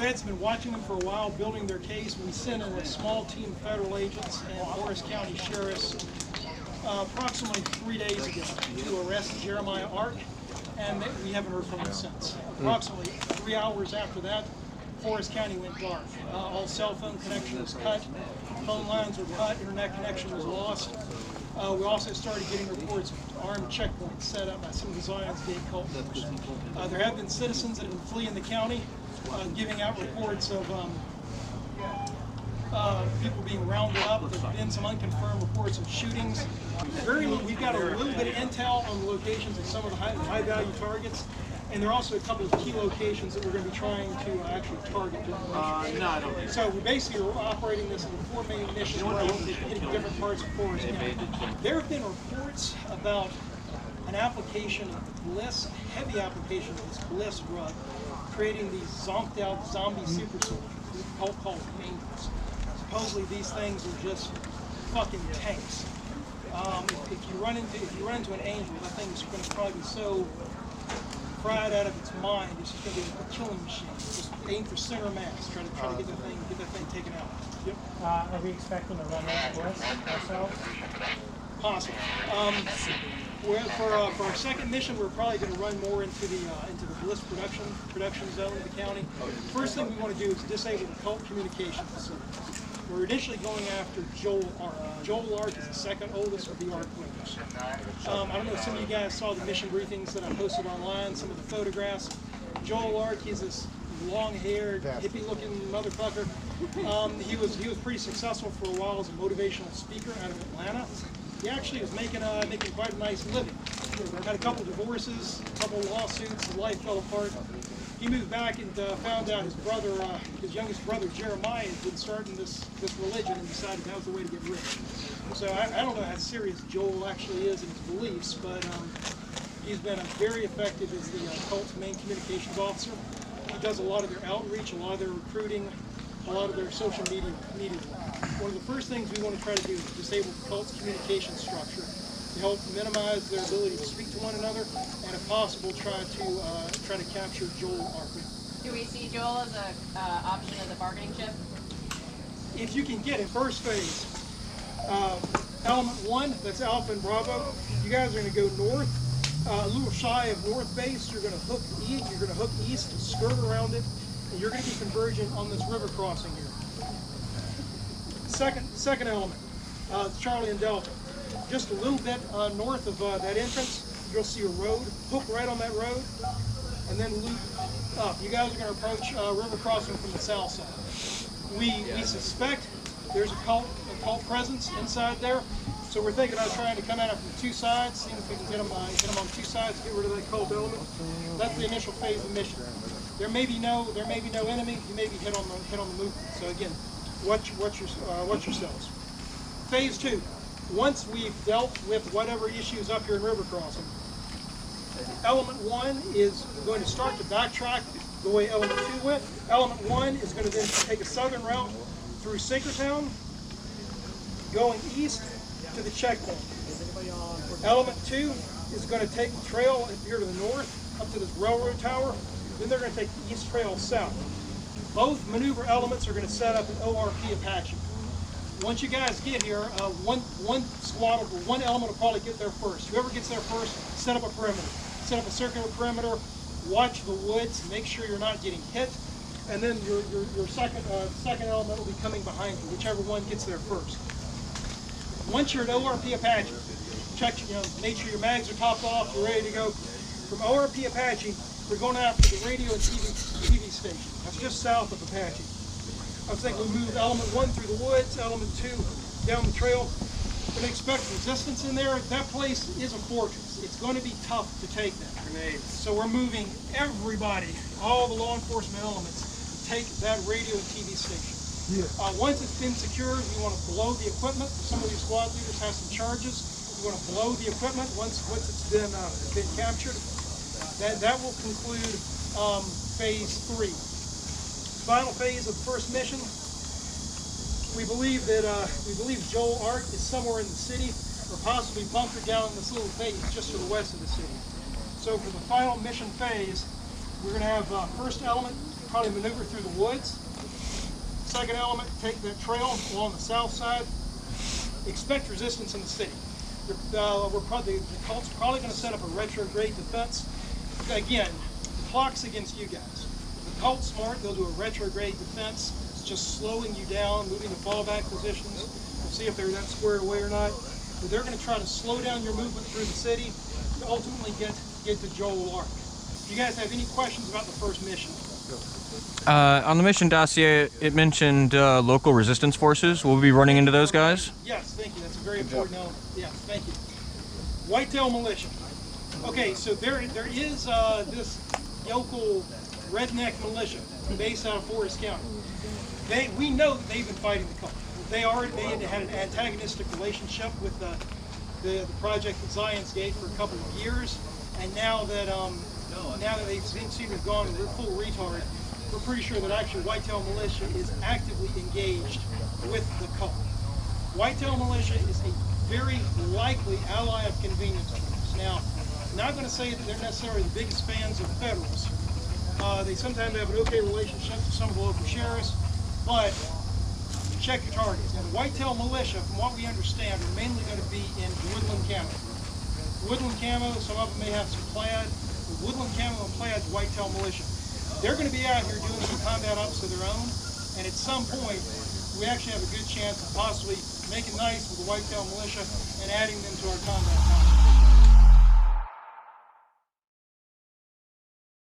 feds have been watching them for a while, building their case. We sent in a small team of federal agents and Morris County sheriffs approximately 3 days ago to arrest Jeremiah Art, and we haven't heard from him since. Approximately 3 hours after that, Forest County went dark. All cell phone connection was cut, phone lines were cut, internet connection was lost. We also started getting reports of armed checkpoints set up by some of the Zion's Gate cult members. There have been citizens that have been fleeing the county, giving out reports of people being rounded up. There have been some unconfirmed reports of shootings. We've got a little bit of intel on the locations of some of the high-value targets, and there are also a couple of key locations that we're going to be trying to actually target. So we basically are operating this in 4 main missions, hitting different parts of Forest County. There have been reports about an application of Bliss, a heavy application of this Bliss drug, creating these zonked out zombie super soldiers, called Angels. Supposedly these things are just fucking tanks. If you run into an Angel, that thing's going to probably be so fried out of its mind, it's just going to be a killing machine. Just aim for center mass, try to get that thing taken out. Yep. Are we expecting to run into Bliss ourselves? Possible. For our second mission, we're probably going to run more into the Bliss production zone of the county. First thing we want to do is disable the cult communication facility. We're initially going after Joel Ark. Joel Ark is the second oldest of the Ark brothers. I don't know if some of you guys saw the mission briefings that I posted online, some of the photographs. Joel Ark, he's this long-haired, hippie-looking motherfucker. He was pretty successful for a while as a motivational speaker out of Atlanta. He actually was making quite a nice living. Had a couple divorces, a couple lawsuits, his life fell apart. He moved back and found out his youngest brother Jeremiah had been starting this religion and decided that was the way to get rich. So I don't know how serious Joel actually is in his beliefs, but he's been very effective as the cult's main communications officer. He does a lot of their outreach, a lot of their recruiting, a lot of their social media work. One of the first things we want to try to do is disable the cult's communication structure to help minimize their ability to speak to one another, and if possible, try to capture Joel Ark. Do we see Joel as an option as a bargaining chip? If you can get in first phase, element 1, that's Alpha and Bravo. You guys are going to go north, a little shy of North Base. You're going to hook east. You're going to hook east, skirt around it, and you're going to be converging on this river crossing here. Second element, Charlie and Delta. Just a little bit north of that entrance, you'll see a road. Hook right on that road, and then loop up. You guys are going to approach river crossing from the south side. We suspect there's a cult presence inside there, so we're thinking about trying to come at it from 2 sides, seeing if we can get them on 2 sides, get rid of that cult element. That's the initial phase of the mission. There may be no enemy. You may be hit on the movement. So again, watch yourselves. Phase 2. Once we've dealt with whatever issues up here in river crossing, element 1 is going to start to backtrack the way element 2 went. Element 1 is going to then take a southern route through Sinkertown, going east to the checkpoint. Element 2 is going to take the trail up here to the north, up to this railroad tower. Then they're going to take the east trail south. Both maneuver elements are going to set up an ORP Apache. Once you guys get here, one element will probably get there first. Whoever gets there first, set up a perimeter. Set up a circular perimeter, watch the woods, make sure you're not getting hit, and then your second element will be coming behind you, whichever one gets there first. Once you're at ORP Apache, check, make sure your mags are topped off, you're ready to go. From ORP Apache, we're going after the radio and TV station. That's just south of Apache. I was thinking we move element 1 through the woods, element 2 down the trail. We're going to expect resistance in there. That place is a fortress. It's going to be tough to take that. Grenades. So we're moving everybody, all the law enforcement elements, to take that radio and TV station. Yeah. Once it's been secured, we want to blow the equipment. Some of these squad leaders have some charges. We want to blow the equipment once it's been captured. That will conclude phase 3. Final phase of the first mission. We believe Joel Ark is somewhere in the city, or possibly bunkered down in this little base just to the west of the city. So for the final mission phase, we're going to have first element probably maneuver through the woods. Second element, take that trail along the south side. Expect resistance in the city. The cult's probably going to set up a retrograde defense. Again, the clock's against you guys. If the cult's smart, they'll do a retrograde defense. It's just slowing you down, moving to fallback positions. We'll see if they're that squared away or not. But they're going to try to slow down your movement through the city to ultimately get to Joel Ark. Do you guys have any questions about the first mission? On the mission dossier, it mentioned local resistance forces. Will we be running into those guys? Yes, thank you. That's a very important element. Yeah, thank you. Whitetail militia. Okay, so there is this local redneck militia based out of Forest County. We know that they've been fighting the cult. They had an antagonistic relationship with the project at Zion's Gate for a couple of years, and now that they seem to have gone full retard, we're pretty sure that actually Whitetail Militia is actively engaged with the cult. Whitetail Militia is a very likely ally of convenience stores. Now, I'm not going to say that they're necessarily the biggest fans of the Federals. They sometimes have an okay relationship with some of the local sheriffs, but check your targets. Now, the Whitetail Militia, from what we understand, are mainly going to be in woodland camo. Woodland camo, some of them may have some plaid. The woodland camo and plaid's Whitetail Militia. They're going to be out here doing some combat ops of their own, and at some point, we actually have a good chance of possibly making nice with the Whitetail Militia and adding them to our combat.